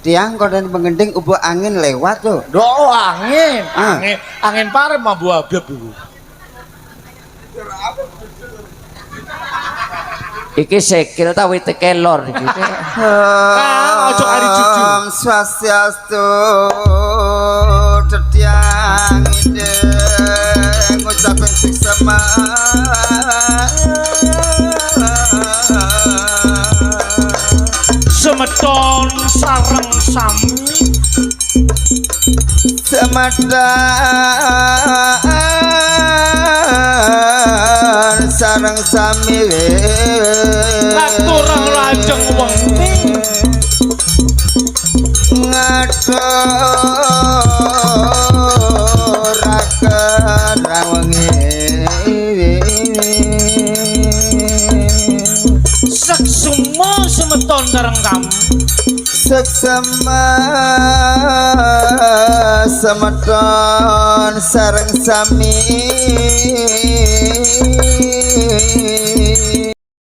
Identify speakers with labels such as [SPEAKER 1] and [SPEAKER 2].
[SPEAKER 1] tiang kodan pengending ubo angin lewat tuh.
[SPEAKER 2] Do angin parem mambu abab iku.
[SPEAKER 3] Iki sekil ta wite kelor iki.
[SPEAKER 2] Ojo kali jujur.
[SPEAKER 1] Om Swastiastu tetiang ide ngucapin siksema
[SPEAKER 2] Semeton sareng sami
[SPEAKER 1] semedan sareng sami
[SPEAKER 2] aturang lajeng wengi
[SPEAKER 1] ngaturaken rawengi
[SPEAKER 2] seksuma semeton sareng kamu
[SPEAKER 1] seksema semeton sareng sami